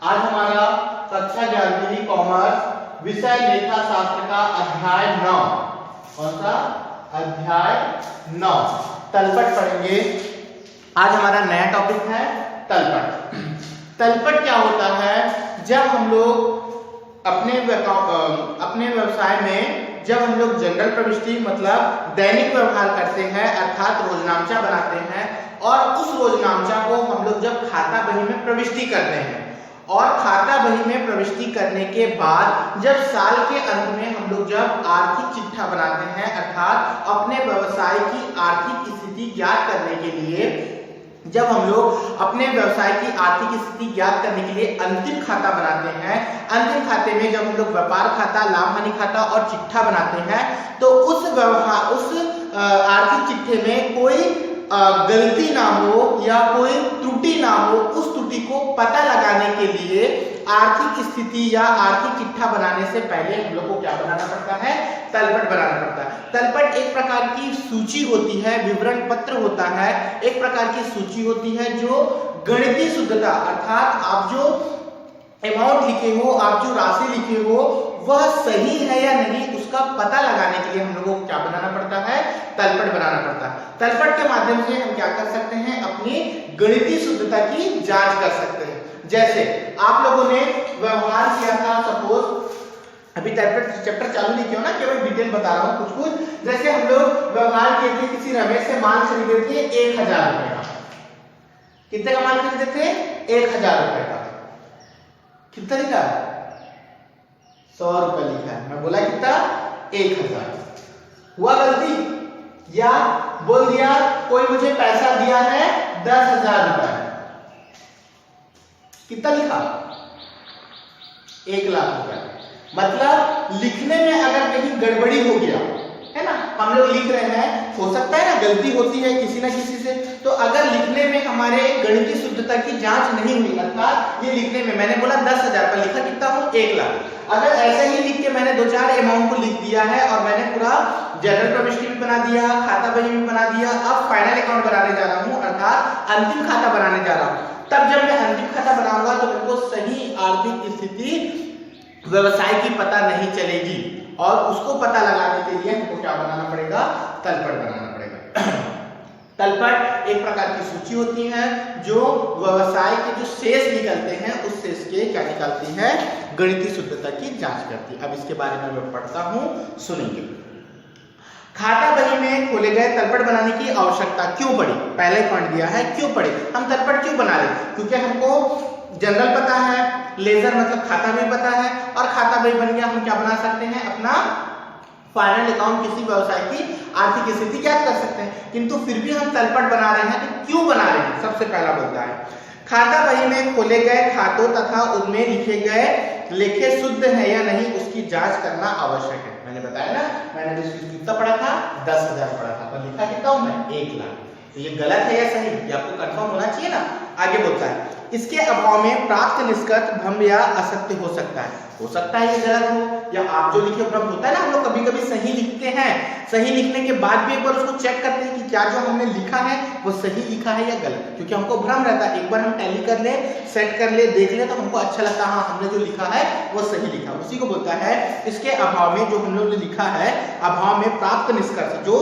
आज हमारा कक्षा 11वीं कॉमर्स विषय लेखा शास्त्र का अध्याय 9, कौन सा अध्याय 9 तलपट पढ़ेंगे। आज हमारा नया टॉपिक है तलपट। तलपट क्या होता है? जब हम लोग अपने व्यवसाय में जब हम लोग जनरल प्रविष्टि मतलब दैनिक व्यवहार करते हैं अर्थात रोजनामचा बनाते हैं और उस रोजनामचा को हम लोग जब खाता बही में प्रविष्टि करते हैं और खाता बही में प्रविष्टि करने के बाद जब साल के अंत में हम लोग जब आर्थिक चिट्ठा बनाते हैं अर्थात अपने व्यवसाय की आर्थिक स्थिति ज्ञात करने के लिए जब हम लोग अपने व्यवसाय की आर्थिक स्थिति ज्ञात करने के लिए अंतिम खाता बनाते हैं, अंतिम खाते में जब हम लोग व्यापार खाता, लाभ हानि खाता और चिट्ठा बनाते हैं तो उस आर्थिक चिट्ठे में कोई गलती ना हो या कोई त्रुटि ना हो, उस त्रुटि को पता लगाने के लिए आर्थिक स्थिति या आर्थिक चिट्ठा बनाने से पहले हम लोग को क्या बनाना पड़ता है? तलपट बनाना पड़ता है। तलपट एक प्रकार की सूची होती है, विवरण पत्र होता है, एक प्रकार की सूची होती है जो गणितीय शुद्धता अर्थात आप जो अमाउंट लिखे हो, आप जो राशि लिखे हो वह सही है या नहीं उसका पता लगाने के लिए हम लोगों को क्या बनाना पड़ता है? तलपट बनाना पड़ता है। तलपट के माध्यम से हम क्या कर सकते हैं? अपनी गणितीय शुद्धता की जांच कर सकते हैं। जैसे आप लोगों ने व्यवहार किया था, सपोज अभी तलपट चैप्टर चालू नहीं किया ना, केवल डिटेल बता रहा हूँ कुछ। जैसे हम लोग व्यवहार किए थे, किसी रमेश से माल खरीदे थे 1000 रुपए का। कितने का माल खरीदे थे? 1000 रुपए का। कितना लिखा है? 100 रुपए लिखा है। मैं बोला कितना? 1000। हुआ गलती या बोल दिया कोई मुझे पैसा दिया है 10,000 रुपए। कितना लिखा? 1 लाख रुपए। मतलब लिखने में अगर कहीं गड़बड़ी हो गया है ना, हम लोग लिख रहे हैं, हो सकता है ना गलती होती है किसी ना किसी से, तो अगर लिखने में हमारे गणितीय शुद्धता की जांच नहीं हुई अर्थात ये लिखने में मैंने बोला 10,000 पर लिखा कितना हूं? 1 लाख। अगर ऐसे ही लिख के मैंने 2-4 अमाउंट को लिख दिया है और मैंने पूरा जनरल प्रविष्टि भी बना दिया, खाता बही भी बना दिया, अब फाइनल अकाउंट बनाने जा रहा हूं अर्थात अंतिम खाता बनाने जा रहा हूं, तब जब मैं अंतिम खाता बनाऊंगा तो मेरे को सही आर्थिक स्थिति व्यवसाय की पता नहीं चलेगी और उसको पता लगाने के लिए हमको क्या बनाना पड़ेगा? तलपट बनाना पड़ेगा। तलपट एक प्रकार की सूची होती है जो व्यवसाय के जो शेष निकलते हैं उस शेष के क्या निकालती है? गणितीय शुद्धता की जांच करती है। अब इसके बारे में मैं पढ़ता हूं, सुनेंगे। खाता बही में खोले गए तलपट बनाने की आवश्यकता क्यों पड़ी? पहले पॉइंट दिया है क्यों पड़ी, हम तलपट क्यों बना रहे? क्योंकि हमको जनरल पता है, लेजर मतलब खाता बही पता है और खाता बही बन गया, हम क्या बना सकते हैं? अपना फाइनल अकाउंट किसी व्यवसाय की आर्थिक स्थिति ज्ञात कर सकते हैं। किंतु फिर भी हम तलपट बना रहे हैं तो क्यों बना रहे हैं? सबसे पहला बोलता है खाता बही में खोले गए खातों तथा उनमें लिखे गए लेखे शुद्ध है या नहीं उसकी जांच करना आवश्यक है। मैंने बताया ना, मैंने कितना पढ़ा था? 10,000 पढ़ा था, पर लिखा कितना हूं मैं? 1 लाख। तो ये गलत है या सही? ये आपको कंफर्म होना चाहिए ना। आगे बोलता है इसके अभाव में प्राप्त निष्कर्ष भ्रम या असत्य हो सकता है। हो सकता है ये गलत हो या आप जो लिखे भ्रम होता है ना, हम लोग कभी कभी सही लिखते हैं, सही लिखने के बाद भी एक बार उसको चेक करते हैं कि क्या जो हमने लिखा है वो सही लिखा है या गलत, क्योंकि हमको भ्रम रहता है। एक बार हम टैली कर ले, सेट कर ले, देख ले तो हमको अच्छा लगता है हाँ हमने जो लिखा है वो सही लिखा। उसी को बोलता है इसके अभाव में, जो हम लोग ने लिखा है अभाव में प्राप्त निष्कर्ष जो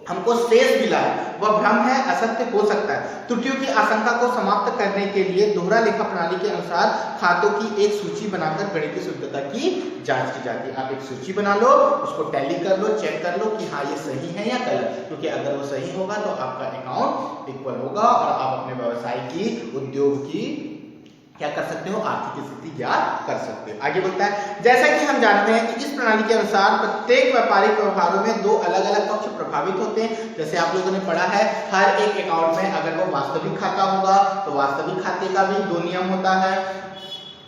हमको शेष मिला है वह भ्रम है, असत्य हो सकता है। त्रुटियों की आशंका को समाप्त करने के लिए दोहरा लेखा प्रणाली के अनुसार खातों की एक सूची बनाकर गणितीय शुद्धता की जांच की जाती है। आप एक सूची बना लो, उसको टैली कर लो, चेक कर लो कि हाँ ये सही है या गलत, क्योंकि अगर वो सही होगा तो आपका अकाउंट इक्वल होगा और आप अपने व्यवसाय की, उद्योग की क्या कर सकते हो? आर्थिक स्थिति ज्ञात कर सकते हो। आगे बोलता है जैसा कि हम जानते हैं कि इस प्रणाली के अनुसार प्रत्येक व्यापारिक व्यवहारों में 2 अलग अलग पक्ष प्रभावित होते हैं। जैसे आप लोगों ने पढ़ा है हर एक अकाउंट में अगर वो वास्तविक खाता होगा तो वास्तविक खाते का भी 2 नियम होता है,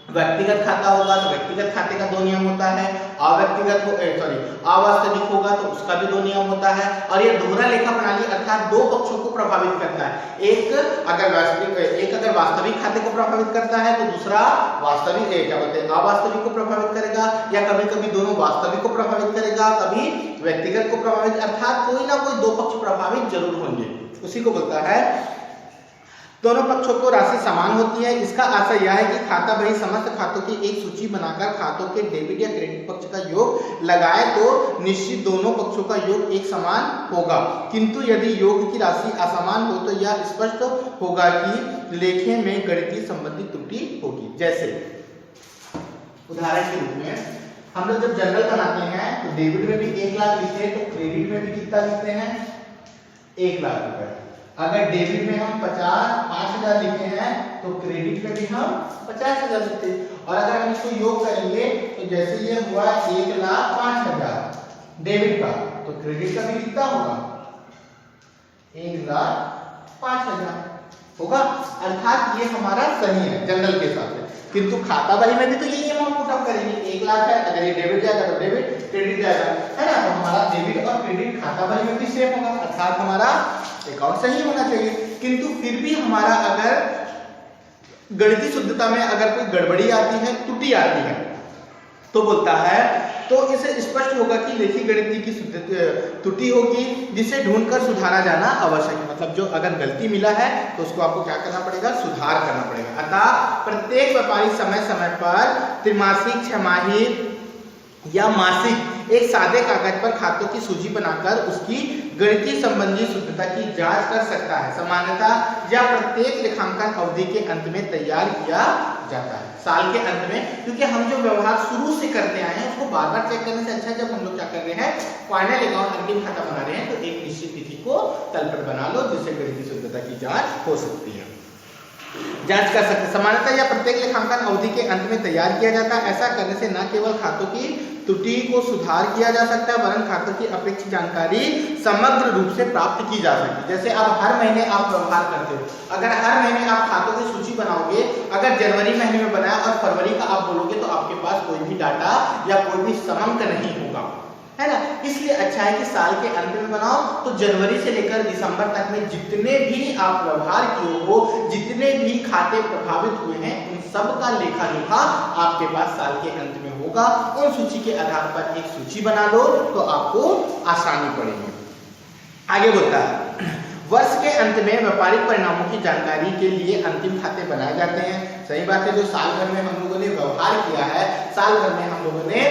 व्यक्तिगत खाता होगा तो व्यक्तिगत खाते का 2 नियम होता है, अवास्तविक होगा तो उसका भी 2 नियम होता है। और ये दोहरा लेखा प्रणाली अर्थात 2 पक्षों को प्रभावित करता है। एक अगर वास्तविक खाते को प्रभावित करता है तो दूसरा अवास्तविक को प्रभावित करेगा, या कभी कभी दोनों वास्तविक को प्रभावित करेगा, कभी व्यक्तिगत को प्रभावित, अर्थात कोई ना कोई 2 पक्ष प्रभावित जरूर होंगे। उसी को बोलता है दोनों पक्षों को राशि समान होती है। इसका आशय यह है कि खाता बही समस्त खातों की एक सूची बनाकर खातों के डेबिट या क्रेडिट पक्ष का योग लगाए तो निश्चित दोनों पक्षों का योग एक समान होगा, किंतु यदि योग की राशि असमान हो तो यह स्पष्ट होगा कि लेखे में गणितीय संबंधी त्रुटि होगी। जैसे उदाहरण के रूप में हम लोग जब जनरल बनाते हैं तो डेबिट में भी 1 लाख लिखते हैं तो क्रेडिट में भी कितना लिखते हैं 1 लाख रुपए। अगर डेबिट में हम 5,000 लिखे हैं तो क्रेडिट में भी हम 50,000 लिखते हैं। और अगर हम इसको योग करेंगे तो जैसे ये हुआ 1,05,000 डेबिट का, तो क्रेडिट का भी कितना होगा 1,05,000 होगा। अर्थात ये हमारा सही है जनरल के हिसाब से, किंतु खाता बही में भी तो यही अमाउंट पुट अप करेंगे। 1 लाख है, अगर ये डेबिट जाएगा तो डेबिट, क्रेडिट जाएगा, है ना। तो हमारा डेबिट और क्रेडिट खाता बही में भी सेम होगा, अर्थात हमारा अकाउंट सही होना चाहिए। किंतु फिर भी हमारा अगर गणितीय शुद्धता में अगर कोई गड़बड़ी आती है, त्रुटि आती है, तो बोलता है तो इसे स्पष्ट होगा कि लेखी गणित की त्रुटि होगी जिसे ढूंढकर सुधारा जाना आवश्यक है। मतलब जो अगर गलती मिला है तो उसको आपको क्या करना पड़ेगा, सुधार करना पड़ेगा। अतः प्रत्येक व्यापारी समय समय पर त्रिमासिक, छमाही या मासिक एक सादे कागज पर खातों की सूची बनाकर उसकी गणितीय संबंधी शुद्धता की जांच कर सकता है। सामान्यतः या प्रत्येक लेखांकन अवधि के अंत में तैयार किया जाता है, साल के अंत में, क्योंकि हम जो व्यवहार शुरू से करते आए हैं उसको बार बार चेक करने से अच्छा जब हम लोग क्या कर रहे हैं फाइनल अकाउंट अंतिम खाता बना रहे हैं तो एक निश्चित तिथि को तलपट बना लो जिससे गणितीय शुद्धता की जांच हो सकती है, जांच कर सकते हैं। सामान्यतः या प्रत्येक लेखांकन अवधि के अंत में तैयार किया जाता है। ऐसा करने से न केवल खातों की त्रुटि को सुधार किया जा सकता है वरन खातों की अपेक्षित जानकारी समग्र रूप से प्राप्त की जा सकती है। जैसे अब हर महीने आप व्यवहार करते हो, अगर हर महीने आप खातों की सूची बनाओगे, अगर जनवरी महीने में बनाया और फरवरी का आप बोलोगे तो आपके पास कोई भी डाटा या कोई भी समंक नहीं होगा, है ना। इसलिए अच्छा है कि साल के अंत में बनाओ तो जनवरी से लेकर दिसंबर तक में जितने भी आप व्यवहार किए हो, जितने भी खाते प्रभावित हुए हैं, उन सब का लेखा जोखा आपके पास साल के अंत में होगा। उन सूची के आधार पर एक सूची बना लो तो आपको आसानी पड़ेगी। आगे बोलता है वर्ष के अंत में व्यापारिक परिणामों की जानकारी के लिए अंतिम खाते बनाए जाते हैं। सही बात है, जो साल भर में हम लोगों ने व्यवहार किया है, साल भर में हम लोगों ने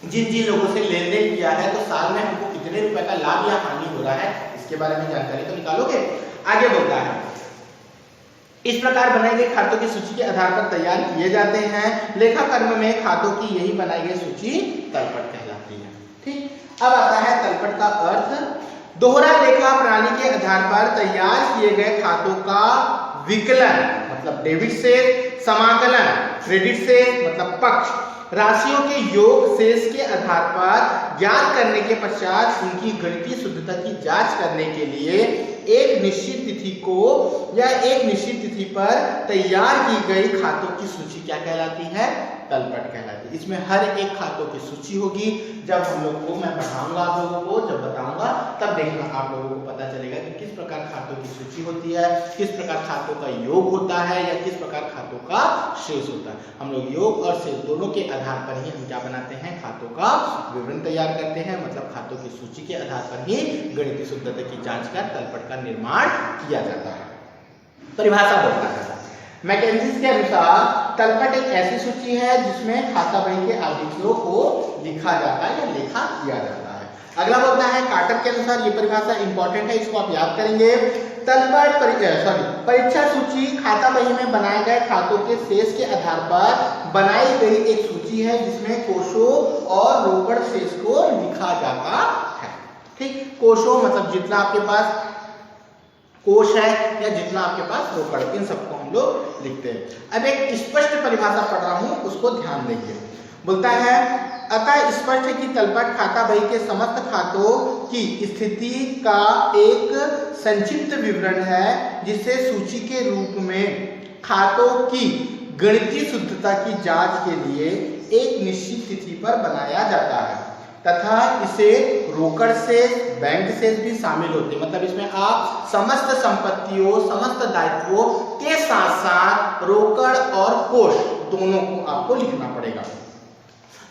जिन जिन लोगों से लेन देन किया है, तो साल में हमको कितने रुपए का लाभ या हानि हो रहा है इसके बारे में जानकारी तो निकालोगे। आगे बोलता है इस प्रकार बनाए गए खातों की सूची के आधार पर तैयार किए जाते हैं। लेखाकर्म में खातों की यही बनाई गई सूची तलपट कहलाती है। ठीक, अब आता है तलपट का अर्थ। दोहरा लेखा प्रणाली के आधार पर तैयार किए गए खातों का विकलन मतलब डेबिट से, समाकलन क्रेडिट से मतलब पक्ष, राशियों के योग शेष के आधार पर ज्ञात करने के पश्चात उनकी गणितीय शुद्धता की जांच करने के लिए एक निश्चित तिथि को या एक निश्चित तिथि पर तैयार की गई खातों की सूची क्या कहलाती है, तलपट कहलाती है। इसमें हर एक खातों की सूची होगी। जब हम लोग को मैं पढ़ाऊंगा आप लोगों को, जब बताऊंगा तब देखना आप लोगों को पता चलेगा कि किस प्रकार खातों की सूची होती है, किस प्रकार खातों का योग होता है या किस प्रकार खातों का शेष होता है। हम लोग योग और शेष दोनों के आधार पर ही हम क्या बनाते हैं, खातों का विवरण तैयार करते हैं। मतलब खातों की सूची के आधार पर ही गणितीय शुद्धता की जांच कर तलपट का निर्माण किया जाता है। परिभाषा बोलता है मैकेन्जी के अनुसार तलपट एक ऐसी सूची है जिसमें खाता बही के आदेशों को लिखा जाता है या लेखा किया जाता है। अगला बोलता है कार्टर के अनुसार, ये परिभाषा इंपॉर्टेंट है, इसको आप याद करेंगे। तलपट परीक्षा सूची खाता बही में बनाए गए खातों के शेष के आधार पर बनाई गई एक सूची है जिसमें कोषों और रोकड़ शेष को लिखा जाता है। ठीक, कोषों मतलब जितना आपके पास कोष है या जितना आपके पास रोकड़, इन सबको हम लोग लिखते हैं। अब एक स्पष्ट परिभाषा पढ़ रहा हूं, उसको ध्यान देंगे। बोलता है अतः स्पष्ट है कि तलपट खाता बही के समस्त खातों की स्थिति का एक संक्षिप्त विवरण है जिसे सूची के रूप में खातों की गणितीय शुद्धता की जांच के लिए एक निश्चित तिथि पर बनाया जाता है तथा इसे रोकड़ शेष, बैंक शेष भी शामिल होते हैं। मतलब इसमें आप समस्त संपत्तियों, समस्त दायित्वों के साथ साथ रोकड़ और कोष दोनों को आपको लिखना पड़ेगा।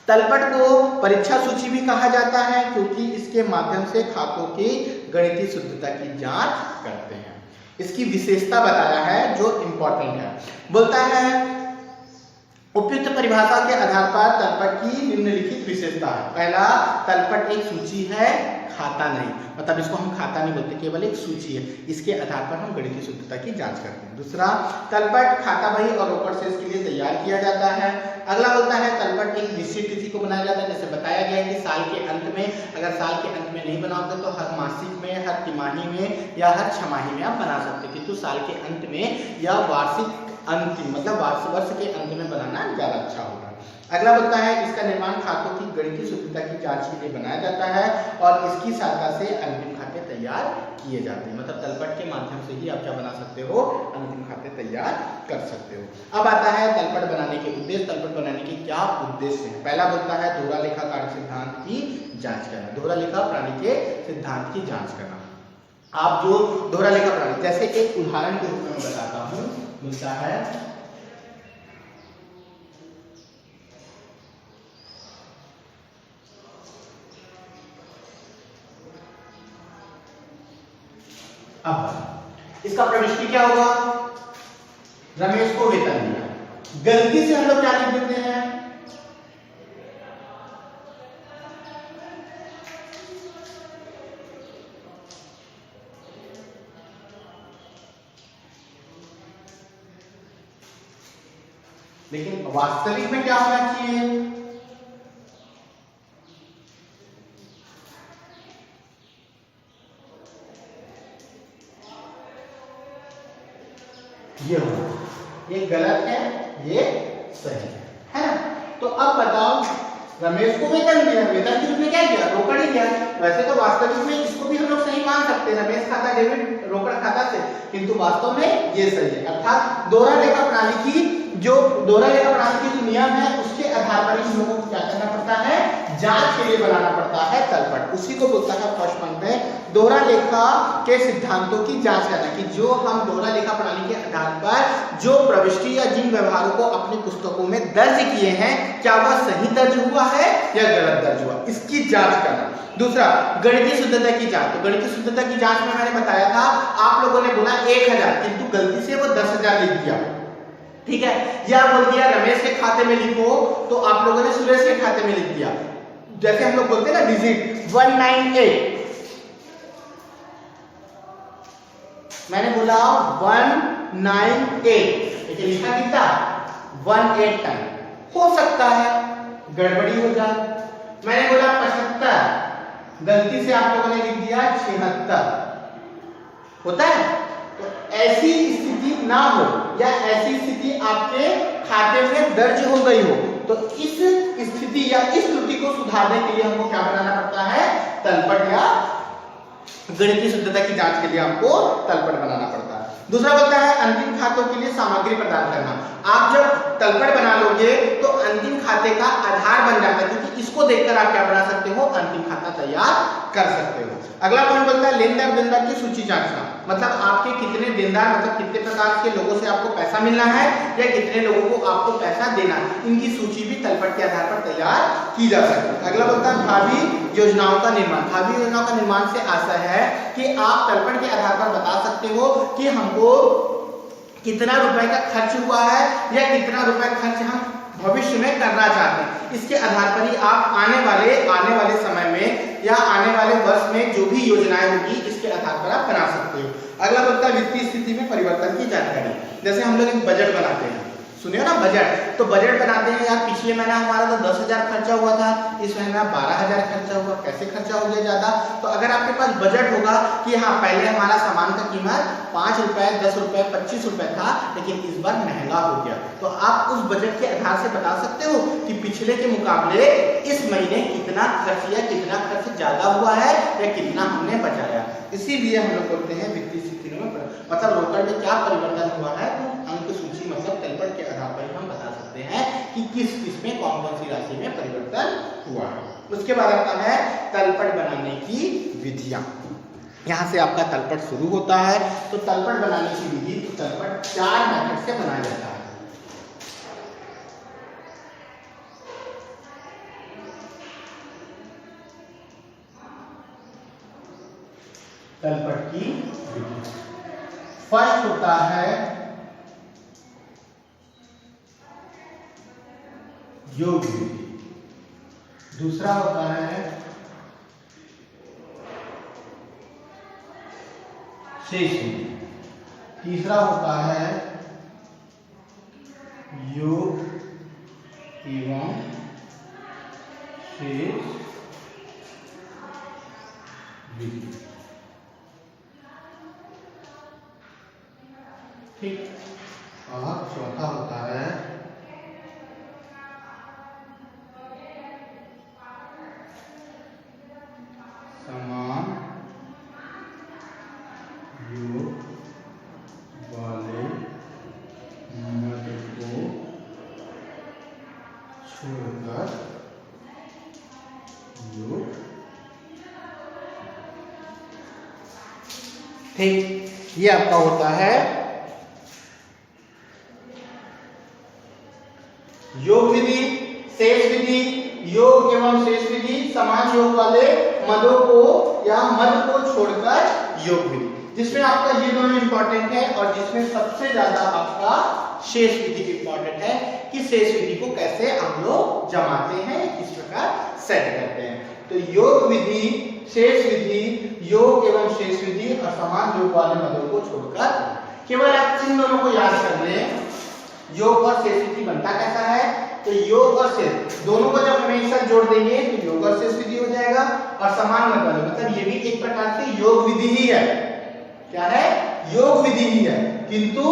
तलपट को परीक्षा सूची भी कहा जाता है क्योंकि इसके माध्यम से खातों की गणितीय शुद्धता की जांच करते हैं। इसकी विशेषता बताया है जो इंपॉर्टेंट है। बोलता है उपयुक्त परिभाषा के आधार पर तलपट की निम्नलिखित विशेषता है। पहला, तलपट एक सूची है, खाता नहीं, मतलब इसको हम खाता नहीं बोलते, केवल एक सूची है, इसके आधार पर हम गणितीय शुद्धता की जांच करते हैं। दूसरा, तलपट खाता बही और रोकड़ शेष के लिए तैयार किया जाता है। अगला बोलता है तलपट एक निश्चित तिथि को बनाया जाता है, जैसे बताया गया है कि साल के अंत में, अगर साल के अंत में नहीं बनाओगे तो हर मासिक में, हर तिमाही में या हर छमाही में आप बना सकते हैं, किंतु साल के अंत में या वार्षिक अंतिम मतलब वर्ष के अंत में बनाना ज्यादा अच्छा होगा। अगला बोलता है इसका निर्माण खातों की गणितीय शुद्धता की जांच के लिए बनाया जाता है और इसकी सहायता से अंतिम खाते तैयार किए जाते हैं, मतलब तलपट के माध्यम से ही आप क्या बना सकते हो, अंतिम खाते तैयार कर सकते हो। अब आता है तलपट बनाने के उद्देश्य। तलपट बनाने के क्या उद्देश्य है? पहला बोलता है दोहरा लेखा कार्य सिद्धांत की जांच करना, दोहरा लेखा प्रणाली के सिद्धांत की जांच करना। आप जो दोहरा लेखा प्रणाली, जैसे एक उदाहरण के रूप में बताता हूँ, मिलता है अब इसका प्रविष्टि क्या होगा, रमेश को वेतन दिया, गलती से हम लोग क्या लिख देते हैं, लेकिन वास्तविक में क्या होना चाहिए, ये होगा, ये गलत है, ये सही है ना। तो अब बताओ, रमेश को वेतन दिया, वेतन के रूप में क्या किया, रोकड़ ही दिया। वैसे तो वास्तविक में इसको भी हम लोग सही मान सकते हैं, रमेश खाता डेबिट रोकड़ खाता से, किंतु वास्तव में ये सही है। अर्थात दोहरा लेखा प्रणाली की जो दोहरा लेखा प्रणाली की जो नियम है उसके आधार पर इन लोगों को क्या करना पड़ता है, जांच के लिए बनाना पड़ता है तलपट। उसी को बोलता है फर्स्ट पॉइंट में दोहरा लेखा के सिद्धांतों की जांच करना, कि जो हम दोहरा लेखा प्रणाली के आधार पर जो प्रविष्टि या जिन व्यवहारों को अपनी पुस्तकों में दर्ज किए हैं, क्या वह सही दर्ज हुआ है या गलत दर्ज हुआ, इसकी जांच करना। दूसरा, गणितीय शुद्धता की जांच। तो गणितीय शुद्धता की जांच में मैंने बताया था, आप लोगों ने बोला 1000, किंतु गलती से वो 10,000 लिख दिया, ठीक है, या बोल दिया रमेश के खाते में लिखो, तो आप लोगों ने सुरेश के खाते में लिख दिया। जैसे हम लोग बोलते हैं ना डिजिट 198, मैंने बोला 198, लेकिन लिखा कितना 18 टाइम, हो सकता है गड़बड़ी हो जाए। मैंने बोला 75, गलती से आप लोगों ने लिख दिया 76, होता है। तो ऐसी स्थिति ना हो या ऐसी स्थिति आपके खाते में दर्ज हो गई हो, तो इस स्थिति या इस त्रुटि को सुधारने के लिए हमको क्या बनाना पड़ता है, तलपट या गणितीय शुद्धता की जांच के लिए आपको तलपट बनाना पड़ता है। दूसरा बोलता है अंतिम खातों के लिए सामग्री प्रदान करना। आप जब तलपट बना लोगे तो अंतिम खाते का आधार बन जाता है, क्योंकि इसको देखकर आप क्या बना सकते हो, अंतिम खाता तैयार कर सकते हो। अगला पॉइंट बोलता है लेनदार देनदार की सूची जांचना, मतलब आपके कितने देनदार, मतलब कितने प्रकार के लोगों से आपको पैसा मिलना है या कितने लोगों को आपको पैसा देना है, इनकी सूची भी तलपट के आधार पर तैयार की जा सकती है। अगला बोलता है भावी योजनाओं का निर्माण। भावी योजनाओं का निर्माण से आशा है कि आप तलपट के आधार पर बता सकते हो कि हमको कितना रुपए का खर्च हुआ है या कितना रुपए खर्च हम भविष्य में करना चाहते हैं। इसके आधार पर ही आप आने वाले समय में या आने वाले वर्ष में जो भी योजनाएं होगी, इसके आधार पर आप बना सकते हो। अगला बोलता है वित्तीय स्थिति में परिवर्तन की जानकारी। जैसे हम लोग एक बजट बनाते हैं, सुनिए ना बजट, तो बजट बनाते हैं यार, पिछले महीना हमारा तो 10,000 खर्चा हुआ था, इस महीना 12,000 खर्चा हुआ, कैसे खर्चा हो गया ज्यादा। तो अगर आपके पास बजट होगा कि हाँ पहले हमारा सामान का कीमत 5 रुपए, 10 रुपए, 25 रुपए था, लेकिन इस बार महंगा हो गया, तो आप उस बजट के आधार से बता सकते हो कि पिछले के मुकाबले इस महीने कितना खर्च या कितना खर्च ज्यादा हुआ है या कितना हमने बचाया। इसीलिए हम लोग बोलते हैं वित्तीय स्थिति में मतलब रोकड़ में क्या परिवर्तन हुआ है, तो अंक सूची मतलब तलपट के आधार पर हम बता सकते हैं कि किस में कौन सी राशि में परिवर्तन हुआ है। उसके बाद आता है तलपट बनाने की विधियां। यहाँ से आपका तलपट शुरू होता है। तो तलपट बनाने की विधि, तो तलपट 4 मेथड से बनाया जाता है। तलपट की विधि, फर्स्ट होता है योग विधि, दूसरा होता है शेष विधि, तीसरा होता है योग एवं शेष विधि। ठीक, और चौथा होता है समान योग वाले मद को छोड़कर योग। ठीक, ये आपका होता है योग विधि, शेष विधि, योग एवं शेष विधि, समान योग वाले मदों को या मद को छोड़कर योग विधि, जिसमें आपका ये दोनों इंपॉर्टेंट है और जिसमें सबसे ज्यादा आपका शेष विधि इंपॉर्टेंट है कि शेष विधि को कैसे हम लोग जमाते हैं, किस प्रकार सेट करते हैं। तो योग विधि, शेष विधि, योग एवं शेष विधि और समान योग वाले मदों को छोड़कर, केवल आप इन दोनों को याद कर लें। योग और शेष विधि बनता कैसा है, तो योग और शेष दोनों को जब हम एक साथ जोड़ देंगे तो योग और शेष विधि हो जाएगा। और समान मद वाले मतलब ये भी एक प्रकार से योग विधि ही है। क्या है, योग विधि ही है, किंतु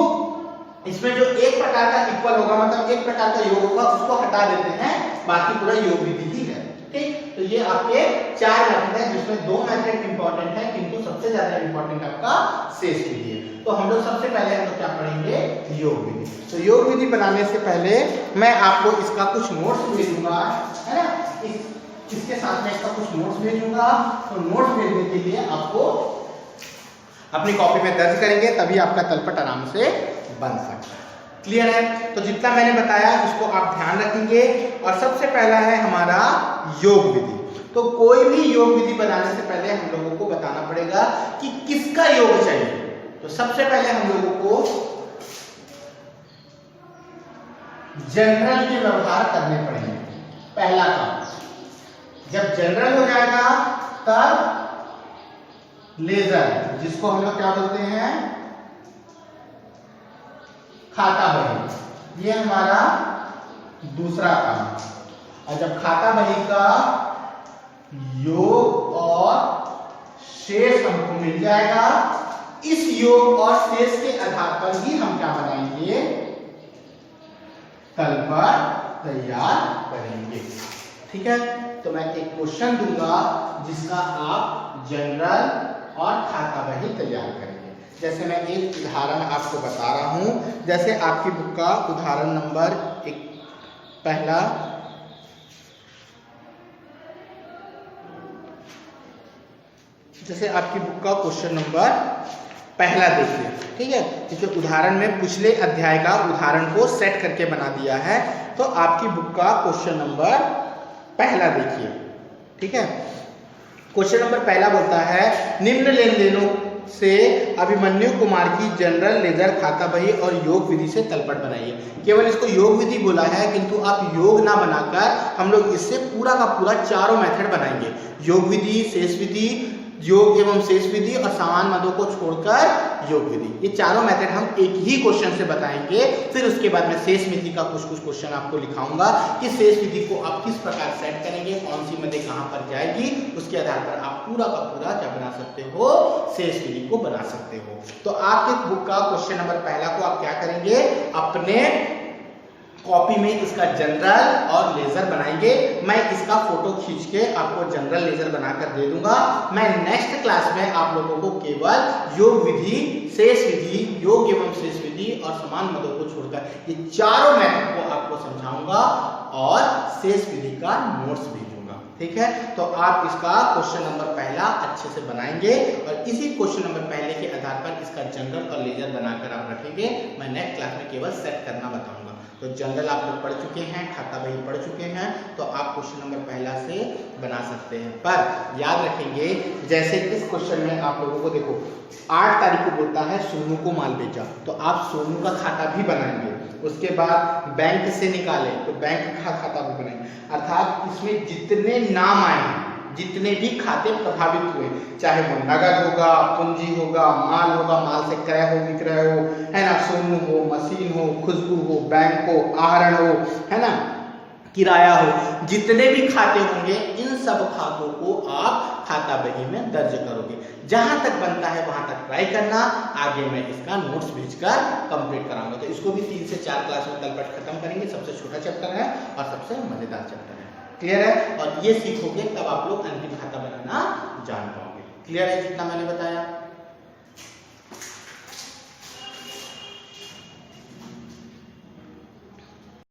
इसमें जो एक प्रकार का इक्वल होगा मतलब एक प्रकार का योग होगा उसको हटा देते हैं, बाकी पूरा योग विधि ही है। ठीक, तो ये आपके 4 मेथड है जिसमें 2 मेथड इंपॉर्टेंट है, किंतु सबसे ज्यादा इंपॉर्टेंट आपका शेष विधि है। तो हम लोग सबसे पहले हम लोग क्या पढ़ेंगे, योग विधि। तो योग विधि बनाने से पहले मैं आपको इसका कुछ नोट्स भेजूंगा, है ना, इसके साथ में इसका कुछ नोट्स भेजूंगा। तो नोट्स भेजने के लिए आपको अपनी कॉपी में दर्ज करेंगे, तभी आपका तलपट आराम से बन सकता है। क्लियर है? तो जितना मैंने बताया उसको आप ध्यान रखेंगे। और सबसे पहला है हमारा योग विधि। तो कोई भी योग विधि बनाने से पहले हम लोगों को बताना पड़ेगा कि किसका योग चाहिए। तो सबसे पहले हम लोगों को जनरल के व्यवहार करने पड़ेंगे। पहला काम, जब जनरल हो जाएगा तब लेजर, जिसको हम लोग क्या बोलते हैं, खाता बही, ये हमारा दूसरा काम। और जब खाता बही का योग और शेष हमको मिल जाएगा, इस योग और शेष के आधार पर ही हम क्या बनाएंगे, तलपट तैयार करेंगे। ठीक है, तो मैं एक क्वेश्चन दूंगा जिसका आप जनरल और खाता बही तैयार करेंगे। जैसे मैं एक उदाहरण आपको बता रहा हूं, जैसे आपकी बुक का उदाहरण नंबर पहला, जैसे आपकी बुक का क्वेश्चन नंबर पहला देखिए। ठीक है, क्योंकि उदाहरण में पिछले अध्याय का उदाहरण को सेट करके बना दिया है। तो आपकी बुक का क्वेश्चन नंबर पहला देखिए। ठीक है, क्वेश्चन नंबर पहला बोलता है, निम्न लेन देनों से अभिमन्यु कुमार की जनरल, लेजर, खाता बही और योग विधि से तलपट बनाइए। केवल इसको योग विधि बोला है, किंतु आप योग ना बनाकर हम लोग इससे पूरा का पूरा चारों मेथड बनाएंगे। योग विधि, शेष विधि, योग एवं शेष विधि और समान मदों को छोड़कर योग विधि, ये चारों मेथड हम एक ही क्वेश्चन से बताएंगे। फिर उसके बाद में शेष विधि का कुछ क्वेश्चन आपको लिखाऊंगा कि शेष विधि को आप किस प्रकार सेट करेंगे, कौन सी मदें कहां पर जाएगी, उसके आधार पर आप पूरा का पूरा क्या बना सकते हो, शेष विधि को बना सकते हो। तो आपके बुक का क्वेश्चन नंबर पहला को आप क्या करेंगे, अपने कॉपी में इसका जनरल और लेजर बनाएंगे। मैं इसका फोटो खींच के आपको जनरल लेजर बनाकर दे दूंगा। मैं नेक्स्ट क्लास में आप लोगों को केवल योग विधि, शेष विधि, योग एवं शेष विधि और समान मदों को छोड़कर ये चारों मेथड को आपको समझाऊंगा और शेष विधि का नोट्स भेजूंगा। ठीक है, तो आप इसका क्वेश्चन नंबर पहला अच्छे से बनाएंगे और इसी क्वेश्चन नंबर पहले के आधार पर इसका जनरल और लेजर बनाकर आप रखेंगे। मैं नेक्स्ट क्लास में केवल सेट करना बताऊंगा। तो जनरल आप लोग पढ़ चुके हैं, खाता बही पढ़ चुके हैं, तो आप क्वेश्चन नंबर पहला से बना सकते हैं। पर याद रखेंगे, जैसे इस क्वेश्चन में आप लोगों को देखो 8 तारीख को बोलता है सोनू को माल बेचा, तो आप सोनू का खाता भी बनाएंगे। उसके बाद बैंक से निकाले तो बैंक का खाता भी बनाएंगे। अर्थात इसमें जितने नाम आए हैं, जितने भी खाते प्रभावित हुए, चाहे वो नगद होगा, पूंजी होगा, माल होगा, माल से क्रय हो विक्रय हो, है ना, सोनू हो, मशीन हो, खुशबू हो, बैंक हो, आहरण हो, है ना, किराया हो, जितने भी खाते होंगे इन सब खातों को आप खाता बही में दर्ज करोगे। जहां तक बनता है वहां तक ट्राई करना, आगे मैं इसका नोट्स भेजकर कंप्लीट कराऊंगा। तो इसको भी 3 से 4 क्लास में तलपट खत्म करेंगे। सबसे छोटा चैप्टर है और सबसे मजेदार चैप्टर है। क्लियर है? और ये सीखोगे तब आप लोग अंतिम खाता बनाना जान पाओगे। क्लियर है जितना मैंने बताया?